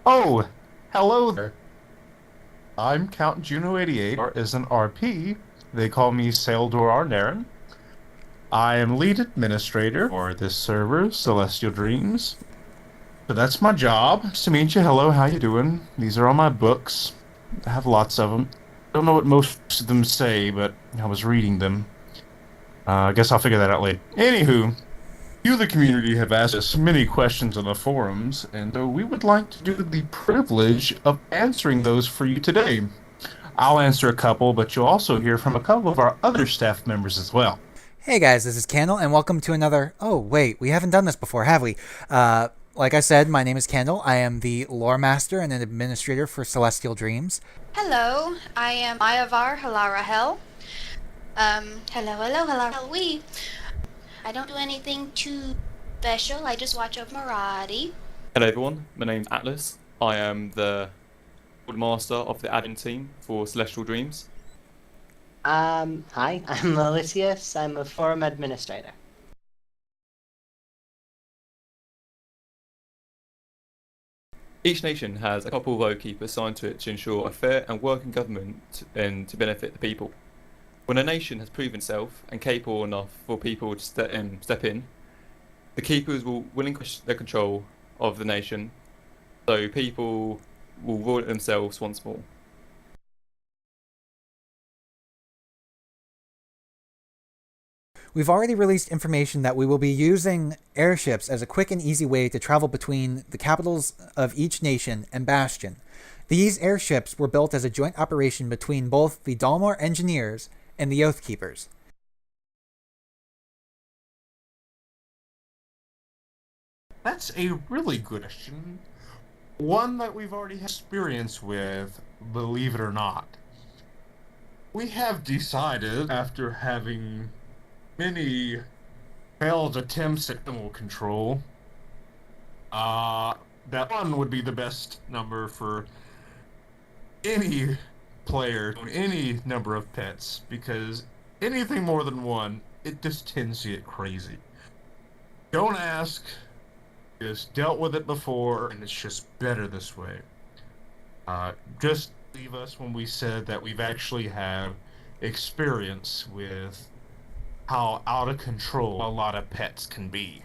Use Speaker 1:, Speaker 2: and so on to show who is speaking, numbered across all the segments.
Speaker 1: Oh, hello there. I'm Count Juno 88. As an RP, they call me Saildor Arnaren. I am lead administrator for this server, Celestial Dreams. So that's my job. Nice to meet you. Hello, how you doing? These are all my books. I have lots of them. Don't know what most of them say, but I was reading them. I guess I'll figure that out later. Anywho, you, the community, have asked us many questions on the forums, and we would like to do the privilege of answering those for you today. I'll answer a couple, but you'll also hear from a couple of our other staff members as well.
Speaker 2: Hey guys, this is Candle, and welcome to another. Oh, wait, we haven't done this before, have we? Like I said, my name is Candle. I am the lore master and an administrator for Celestial Dreams.
Speaker 3: Hello, I am Ayavar Halarahel. Hello. I don't do anything too special. I just watch over Maradi.
Speaker 4: Hello everyone, my name's Atlas. I am the master of the admin team for Celestial Dreams.
Speaker 5: Hi, I'm Melisius. I'm a forum administrator.
Speaker 4: Each nation has a couple of Oathkeepers assigned to it to ensure a fair and working government and to benefit the people. When a nation has proven itself and capable enough for people to step in, the keepers will relinquish their control of the nation, so people will rule it themselves once more.
Speaker 2: We've already released information that we will be using airships as a quick and easy way to travel between the capitals of each nation and Bastion. These airships were built as a joint operation between both the Dalmor engineers and the Oathkeepers.
Speaker 1: That's a really good question. One that we've already had experience with, believe it or not. We have decided, after having many failed attempts at animal control, that one would be the best number for any player, any number of pets, because anything more than one, it just tends to get crazy. Don't ask, just dealt with it before, and it's just better this way. Just leave us when we said that we've actually had experience with how out of control a lot of pets can be.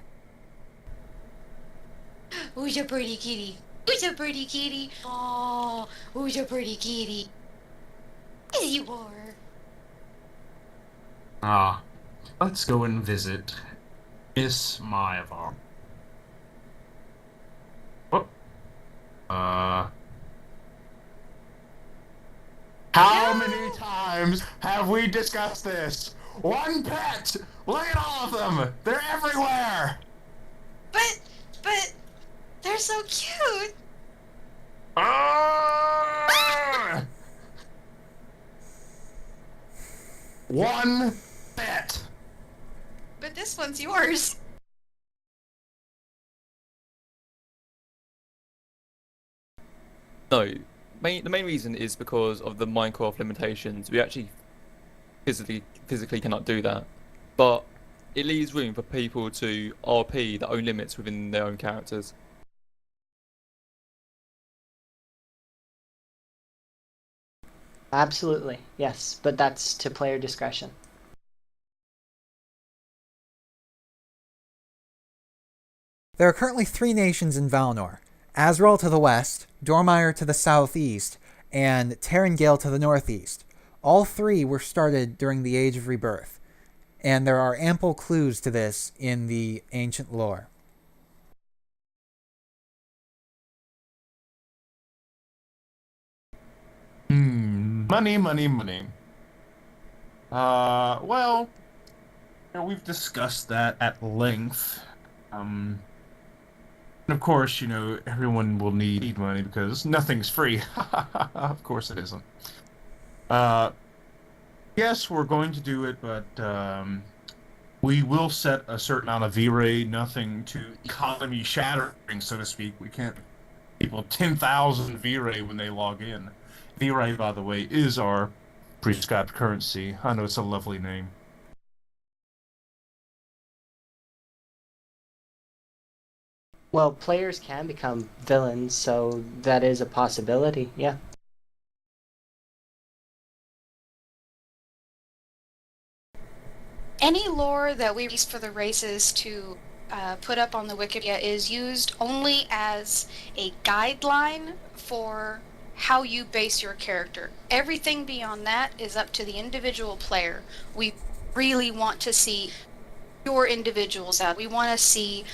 Speaker 3: Who's your pretty kitty? Who's your pretty kitty? Oh, who's your pretty kitty? There you are.
Speaker 1: Let's go and visit Miss Maevar. Oh, how many times have we discussed this? One pet! Look at all of them! They're everywhere!
Speaker 3: But, they're so cute.
Speaker 1: Ah! One pet!
Speaker 3: But this one's yours.
Speaker 4: No, the main reason is because of the Minecraft limitations. We actually physically cannot do that, but it leaves room for people to RP their own limits within their own characters.
Speaker 5: Absolutely, yes, but that's to player discretion.
Speaker 2: There are currently 3 nations in Valnor: Azrael to the west, Dormire to the southeast, and Terrangale to the northeast. All 3 were started during the Age of Rebirth, and there are ample clues to this in the ancient lore.
Speaker 1: Money. Well, we've discussed that at length. And of course, everyone will need money because nothing's free. Of course it isn't. Uh, yes, we're going to do it, but we will set a certain amount of V-Ray, nothing too economy shattering, so to speak. We can't people 10,000 V-Ray when they log in. V-Ray, by the way, is our prescribed currency. I know it's a lovely name.
Speaker 5: Well, players can become villains, so that is a possibility, yeah.
Speaker 3: Any lore that we release for the races to put up on the Wikipedia is used only as a guideline for how you base your character. Everything beyond that is up to the individual player. We really want to see your individuals out. We want to see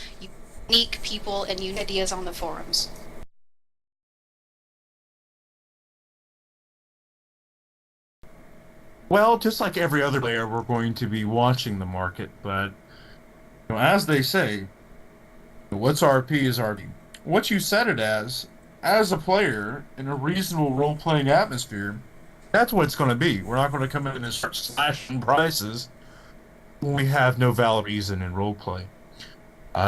Speaker 3: unique people and unique ideas on the forums.
Speaker 1: Well, just like every other player, we're going to be watching the market, but as they say, what's RP is RP. What you set it as a player in a reasonable role-playing atmosphere, that's what it's going to be. We're not going to come in and start slashing prices when we have no valid reason in roleplay.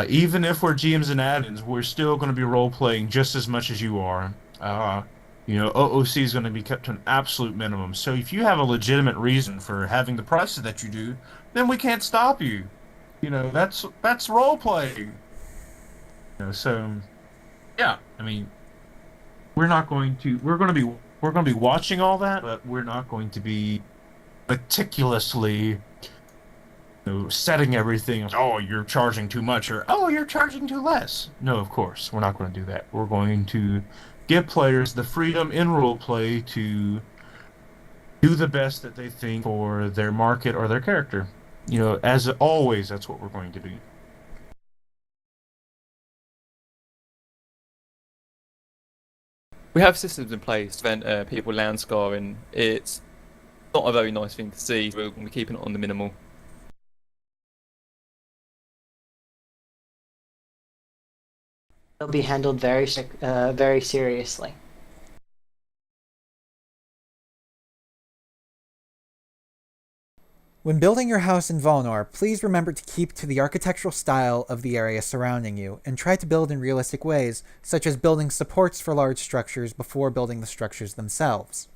Speaker 1: Even if we're GMs and admins, we're still going to be role-playing just as much as you are. OOC is going to be kept to an absolute minimum. So if you have a legitimate reason for having the prices that you do, then we can't stop you. That's role-playing. So yeah, I mean, we're going to be watching all that, but we're not going to be meticulously setting everything. Oh, you're charging too much, or oh, you're charging too less. No, of course, we're not going to do that. We're going to give players the freedom in roleplay to do the best that they think for their market or their character. As always, that's what we're going to do.
Speaker 4: We have systems in place to prevent people land scarring. It's not a very nice thing to see. We're going to be keeping it on the minimal.
Speaker 5: It'll be handled very seriously.
Speaker 2: When building your house in Valnor, please remember to keep to the architectural style of the area surrounding you, and try to build in realistic ways, such as building supports for large structures before building the structures themselves.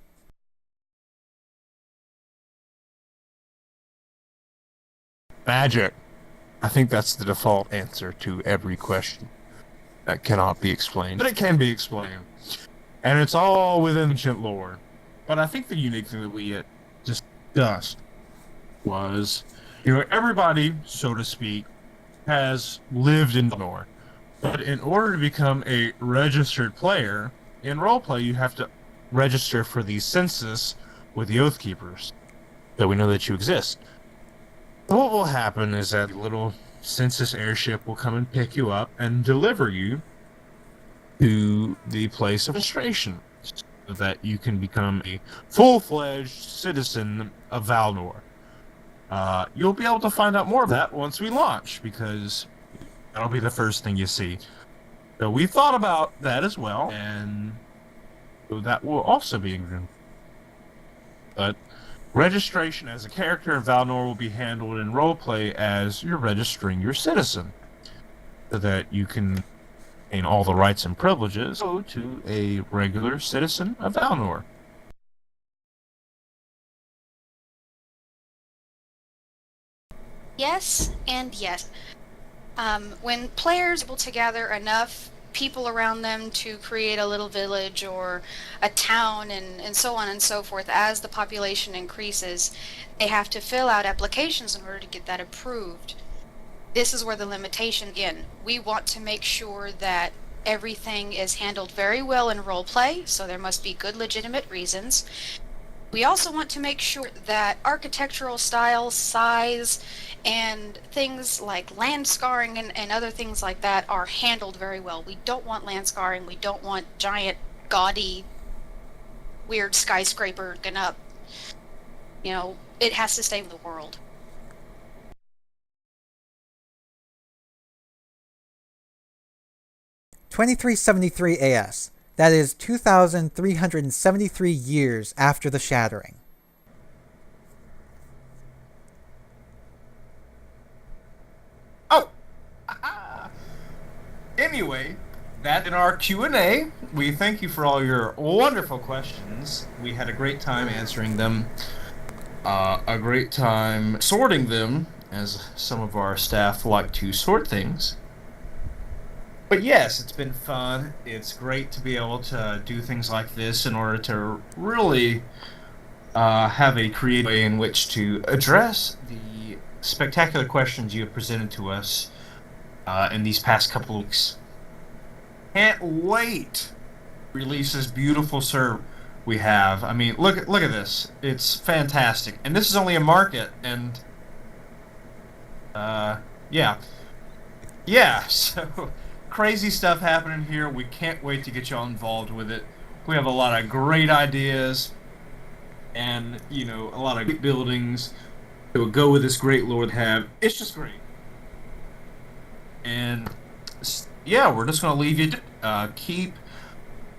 Speaker 1: Magic. I think that's the default answer to every question that cannot be explained. But it can be explained. And it's all within ancient lore. But I think the unique thing that we discussed was, everybody, so to speak, has lived in Valnor. But in order to become a registered player, in roleplay you have to register for the census with the Oathkeepers, so we know that you exist. What will happen is that a little census airship will come and pick you up and deliver you to the place of registration, so that you can become a full-fledged citizen of Valnor. You'll be able to find out more of that once we launch, because that'll be the first thing you see. So we thought about that as well, and that will also be included. But registration as a character in Valnor will be handled in roleplay as you're registering your citizen, so that you can gain all the rights and privileges to a regular citizen of Valnor.
Speaker 3: Yes and yes. When players are able to gather enough people around them to create a little village or a town and so on and so forth, as the population increases, they have to fill out applications in order to get that approved. This is where the limitation again. We want to make sure that everything is handled very well in roleplay, so there must be good legitimate reasons. We also want to make sure that architectural style, size, and things like land scarring and other things like that are handled very well. We don't want land scarring. We don't want giant, gaudy, weird skyscraper going up. It has to stay with the world.
Speaker 2: (2373 AS). That is 2,373 years after the Shattering.
Speaker 1: Oh! Anyway, that in our Q&A. We thank you for all your wonderful questions. We had a great time answering them. A great time sorting them, as some of our staff like to sort things. But yes, it's been fun. It's great to be able to do things like this in order to really have a creative way in which to address the spectacular questions you have presented to us in these past couple of weeks. Can't wait to release this beautiful server we have. I mean, look at this. It's fantastic. And this is only a market, and yeah. Yeah, so crazy stuff happening here. We can't wait to get y'all involved with it. We have a lot of great ideas and, you know, a lot of great buildings that would go with this great lore they have. It's just great. And yeah, we're just going to leave you to keep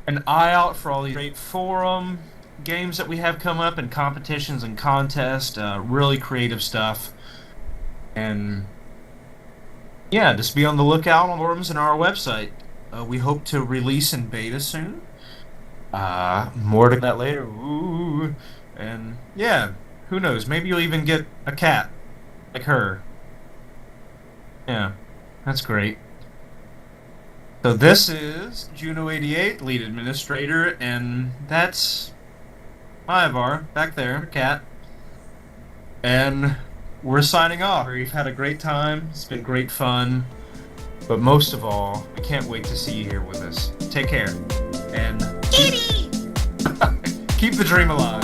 Speaker 1: an eye out for all these great forum games that we have come up and competitions and contests, really creative stuff. And yeah, just be on the lookout on forums and our website. We hope to release in beta soon. More to that later. Ooh. And yeah, who knows? Maybe you'll even get a cat like her. Yeah, that's great. So this is Juno88, lead administrator, and that's Ivar back there, cat. And we're signing off. We've had a great time. It's been great fun. But most of all, I can't wait to see you here with us. Take care. And keep the dream alive.